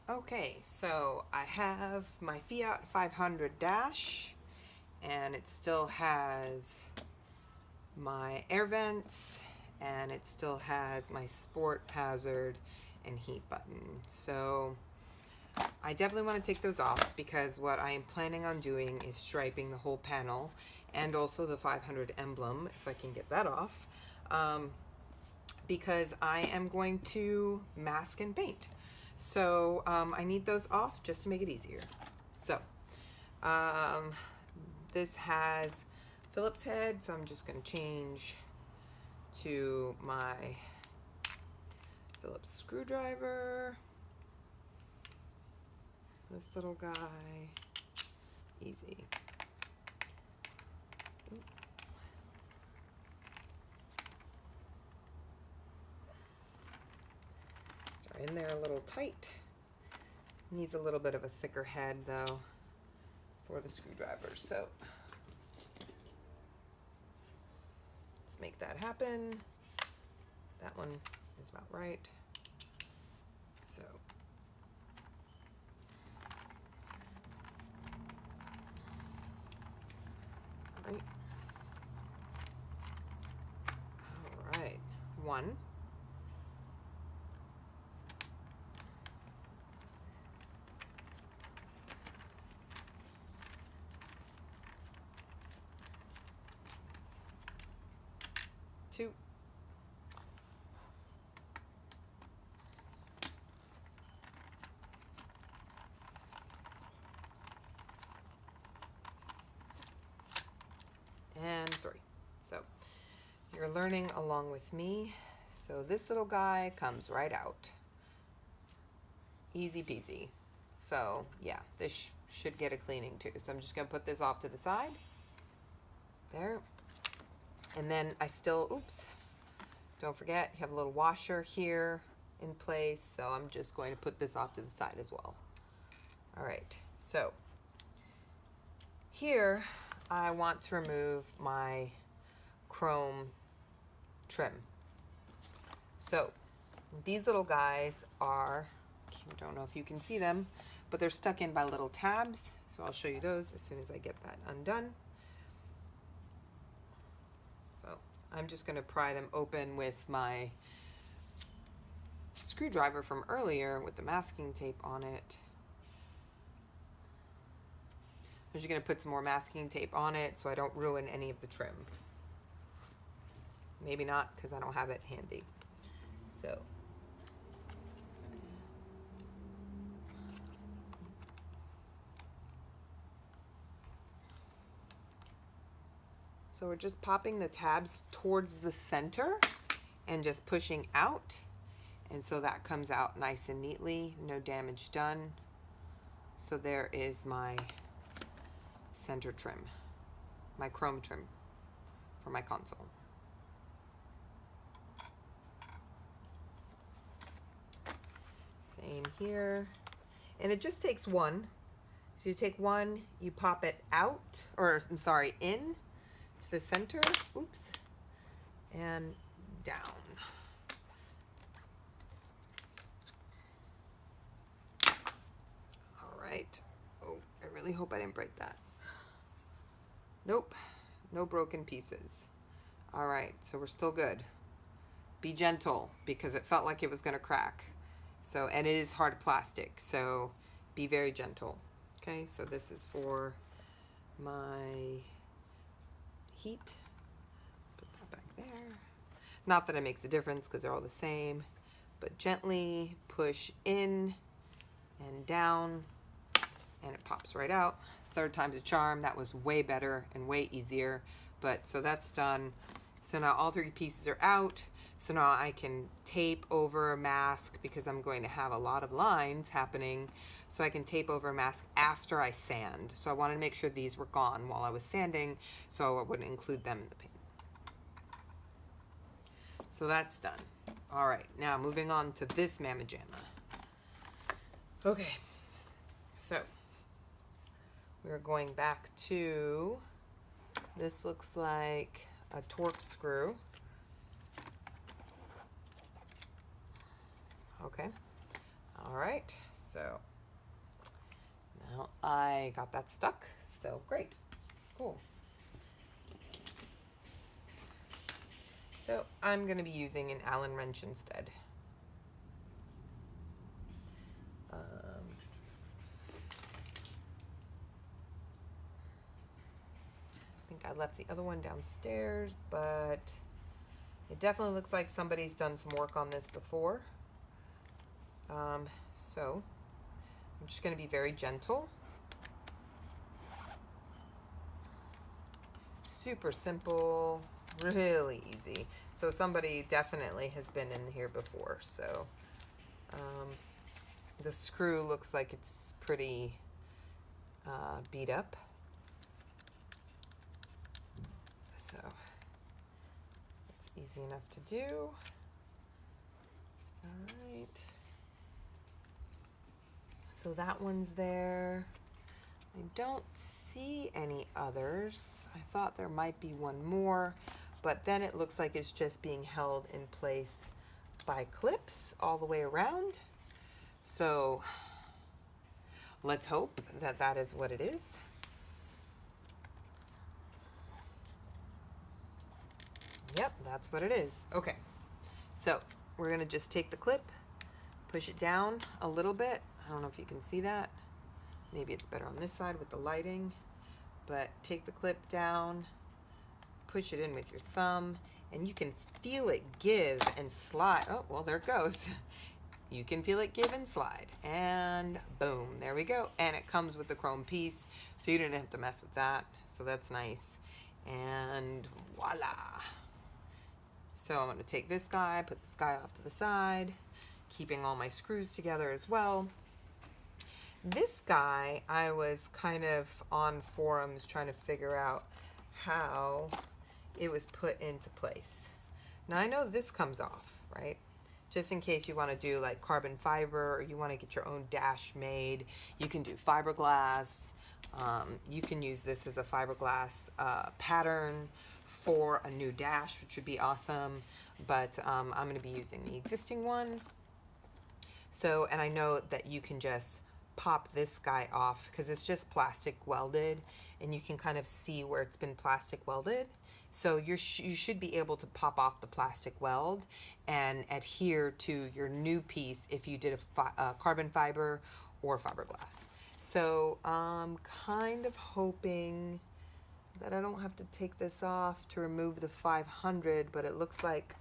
Okay, so I have my Fiat 500 dash, and it still has my air vents, and it still has my sport hazard and heat button. So I definitely want to take those off because what I am planning on doing is striping the whole panel and also the 500 emblem, if I can get that off, because I am going to mask and paint. So I need those off just to make it easier. So um, this has Phillips head, so I'm just going to change to my Phillips screwdriver. This little guy, easy. Sorry, in there a little tight. Needs a little bit of a thicker head though for the screwdriver. So let's make that happen. That one is about right. So right. All right. One. Two. And three. So you're learning along with me. So this little guy comes right out. Easy peasy. So yeah, this should get a cleaning too. So I'm just gonna put this off to the side. There. And then I still, oops, don't forget, you have a little washer here in place. So I'm just going to put this off to the side as well. All right, so here I want to remove my chrome trim. So these little guys are, I don't know if you can see them, but they're stuck in by little tabs. So I'll show you those as soon as I get that undone. So I'm just going to pry them open with my screwdriver from earlier with the masking tape on it. I'm just going to put some more masking tape on it so I don't ruin any of the trim. Maybe not because I don't have it handy. So we're just popping the tabs towards the center and just pushing out. And so that comes out nice and neatly, no damage done. So there is my center trim, my chrome trim for my console. Same here. And it just takes one. So you take one, you pop it out, or I'm sorry, in to the center, oops, and down. All right. Oh, I really hope I didn't break that. Nope, no broken pieces. All right, so we're still good. Be gentle because it felt like it was gonna crack. So, and it is hard plastic, so be very gentle. Okay, so this is for my heat. Put that back there. Not that it makes a difference because they're all the same, but gently push in and down and it pops right out. Third time's a charm. That was way better and way easier. But so that's done. So now all three pieces are out. So now I can tape over a mask because I'm going to have a lot of lines happening. So I can tape over a mask after I sand. So I wanted to make sure these were gone while I was sanding so I wouldn't include them in the paint. So that's done. All right, now moving on to this mamma jamma. Okay, so we're going back to, this looks like a torque screw. Okay, all right, So now I got that stuck. So great. Cool. So I'm going to be using an Allen wrench instead. I think I left the other one downstairs, but it definitely looks like somebody's done some work on this before. So I'm just going to be very gentle. Super simple, really easy. So somebody definitely has been in here before. So the screw looks like it's pretty beat up. So it's easy enough to do. All right. So that one's there. I don't see any others. I thought there might be one more, but then it looks like it's just being held in place by clips all the way around. So let's hope that that is what it is. Yep, that's what it is. Okay, so we're gonna just take the clip, push it down a little bit. I don't know if you can see that. Maybe it's better on this side with the lighting, but take the clip down, push it in with your thumb, and you can feel it give and slide. Oh, well, there it goes. You can feel it give and slide, and boom, there we go. And it comes with the chrome piece, so you didn't have to mess with that, so that's nice. And voila. So I'm going to take this guy, put this guy off to the side, keeping all my screws together as well. This guy, I was kind of on forums trying to figure out how it was put into place. Now I know this comes off, right? Just in case you want to do like carbon fiber, or you want to get your own dash made, you can do fiberglass. You can use this as a fiberglass pattern for a new dash, which would be awesome. But I'm going to be using the existing one. So, and I know that you can just pop this guy off because it's just plastic welded, and you can kind of see where it's been plastic welded. So you should be able to pop off the plastic weld and adhere to your new piece if you did a carbon fiber or fiberglass. So I'm kind of hoping that I don't have to take this off to remove the 500, but it looks like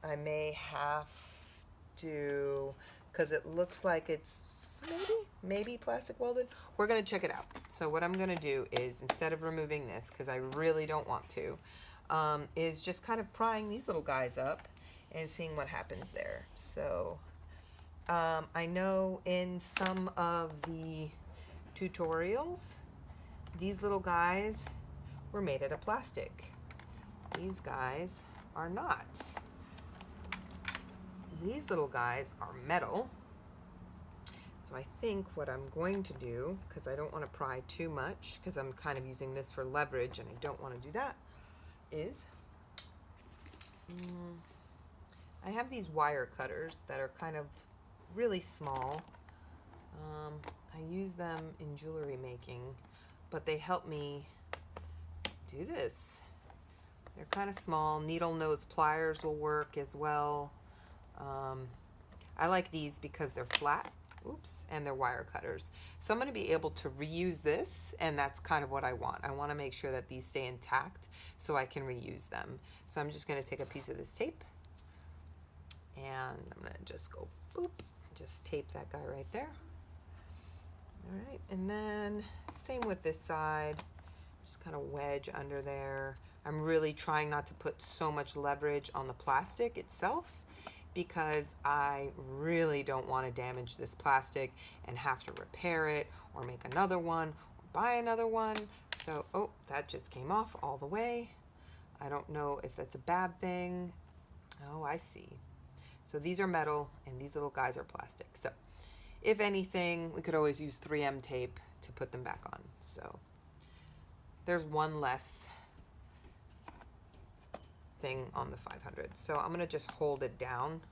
I may have to, because it looks like it's maybe plastic welded. We're going to check it out. So what I'm going to do is, instead of removing this, because I really don't want to, is just kind of prying these little guys up and seeing what happens there. So I know in some of the tutorials, these little guys were made out of plastic. These guys are not. These little guys are metal. So I think what I'm going to do, because I don't want to pry too much, because I'm kind of using this for leverage and I don't want to do that, is I have these wire cutters that are kind of really small. I use them in jewelry making, but they help me do this. They're kind of small. Needle nose pliers will work as well. I like these because they're flat, and they're wire cutters. So I'm going to be able to reuse this, and that's kind of what I want. I want to make sure that these stay intact so I can reuse them. So I'm just going to take a piece of this tape, and I'm going to just go boop, just tape that guy right there. All right, and then same with this side, just kind of wedge under there. I'm really trying not to put so much leverage on the plastic itself, because I really don't want to damage this plastic and have to repair it or make another one or buy another one. So, oh, that just came off all the way. I don't know if that's a bad thing. Oh, I see. So these are metal and these little guys are plastic. So if anything, we could always use 3M tape to put them back on. So there's one less thing on the 500. So I'm going to just hold it down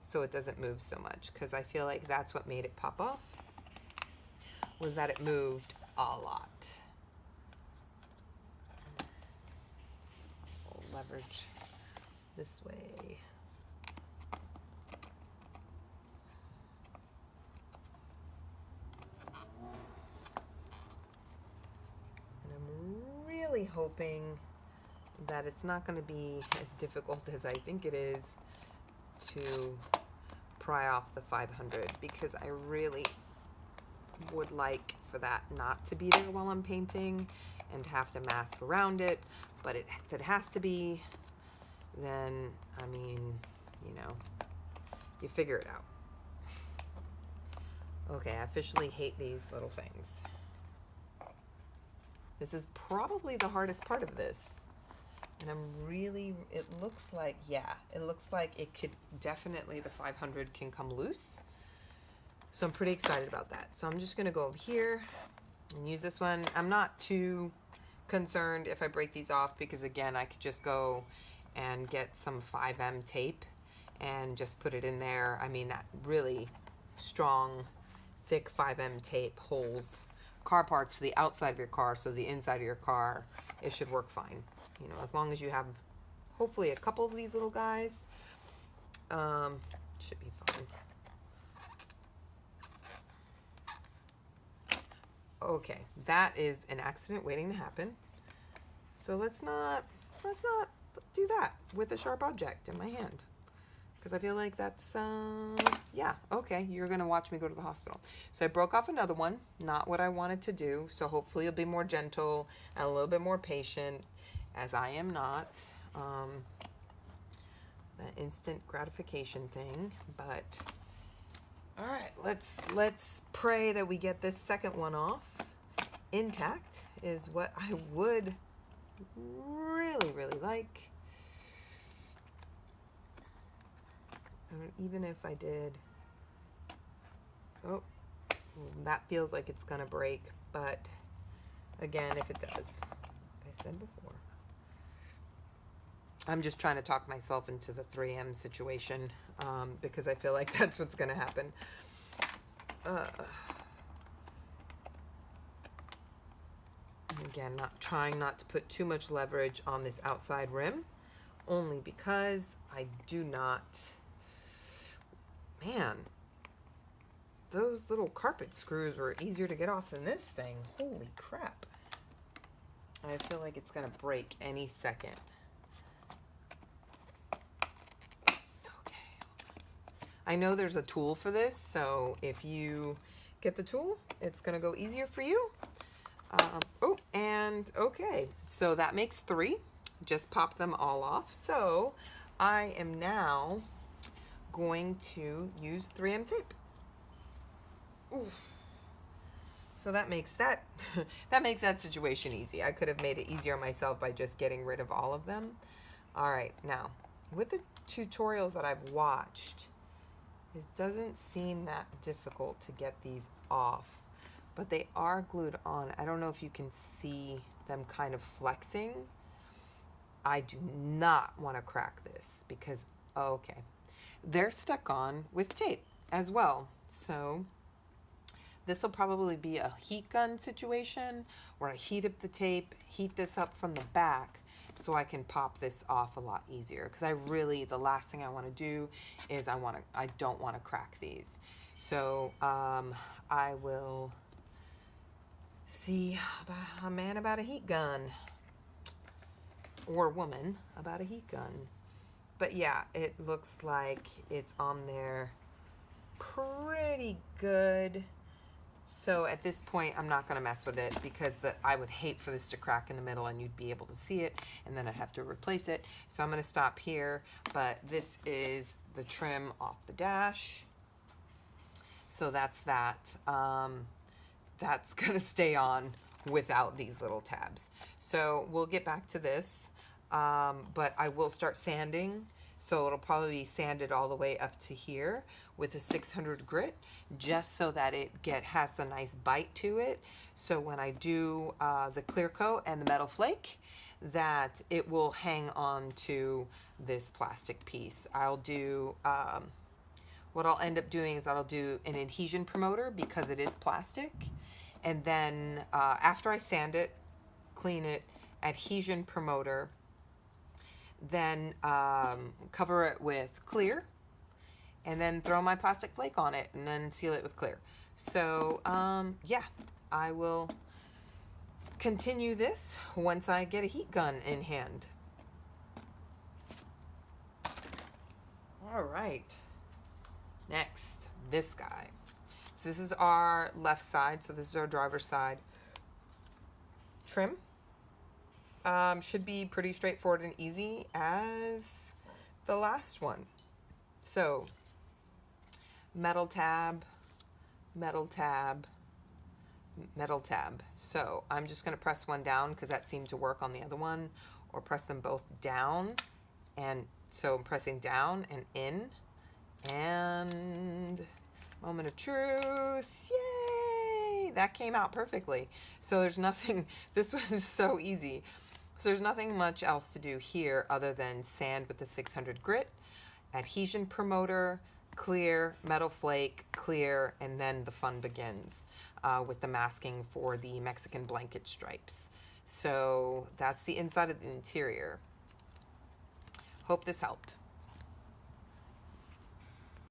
so it doesn't move so much, because I feel like that's what made it pop off, was that it moved a lot. We'll leverage this way. And I'm really hoping that it's not going to be as difficult as I think it is to pry off the 500, because I really would like for that not to be there while I'm painting and have to mask around it. But if it has to be, then, I mean, you know, you figure it out. Okay, I officially hate these little things. This is probably the hardest part of this. And I'm really, it looks like, yeah, it looks like it could definitely, the 500 can come loose. So I'm pretty excited about that. So I'm just going to go over here and use this one. I'm not too concerned if I break these off, because again, I could just go and get some 5M tape and just put it in there. I mean, that really strong, thick 5M tape holds car parts to the outside of your car, so the inside of your car, it should work fine. You know, as long as you have hopefully a couple of these little guys, should be fine. Okay, that is an accident waiting to happen. So let's not do that with a sharp object in my hand, because I feel like that's, yeah, okay, you're going to watch me go to the hospital. So I broke off another one, not what I wanted to do. So hopefully you'll be more gentle and a little bit more patient, as I am not. The instant gratification thing, but all right, let's pray that we get this second one off intact, is what I would really like. Even if I did, oh, that feels like it's gonna break, but again, if it does, like I said before, I'm just trying to talk myself into the 3M situation, because I feel like that's what's gonna happen. Again, trying not to put too much leverage on this outside rim, only because I do not, man, those little carpet screws were easier to get off than this thing. Holy crap. I feel like it's gonna break any second. Okay. I know there's a tool for this, so if you get the tool, it's gonna go easier for you. Oh, and okay, so that makes 3. Just pop them all off. So I am now going to use 3M tape. Ooh. So that makes that that makes that situation easy. I could have made it easier myself by just getting rid of all of them. All right, now with the tutorials that I've watched, it doesn't seem that difficult to get these off, but they are glued on. I don't know if you can see them kind of flexing. I do not want to crack this because, okay, they're stuck on with tape as well. So this will probably be a heat gun situation where I heat up the tape, heat this up from the back so I can pop this off a lot easier. Because the last thing I want to do is I don't want to crack these. So I will see a man about a heat gun, or woman about a heat gun. But yeah, it looks like it's on there pretty good. So at this point, I'm not going to mess with it, because I would hate for this to crack in the middle and you'd be able to see it, and then I'd have to replace it. So I'm going to stop here, but this is the trim off the dash. So that's that. That's going to stay on without these little tabs. So we'll get back to this, but I will start sanding. So it'll probably be sanded all the way up to here with a 600 grit, just so that it has a nice bite to it. So when I do the clear coat and the metal flake, that it will hang on to this plastic piece. I'll do what I'll end up doing is I'll do an adhesion promoter because it is plastic. And then after I sand it, clean it, adhesion promoter, then cover it with clear, and then throw my plastic flake on it and then seal it with clear. So yeah, I will continue this once I get a heat gun in hand. All right, next, this guy. So this is our left side, so this is our driver's side. Trim. Should be pretty straightforward and easy as the last one. So metal tab, metal tab, metal tab. So I'm just going to press one down because that seemed to work on the other one, or press them both down. And so I'm pressing down and in, and moment of truth. Yay! That came out perfectly. So there's nothing, this was so easy. So there's nothing much else to do here other than sand with the 600 grit, adhesion promoter, clear, metal flake, clear, and then the fun begins with the masking for the Mexican blanket stripes. So that's the inside of the interior. Hope this helped.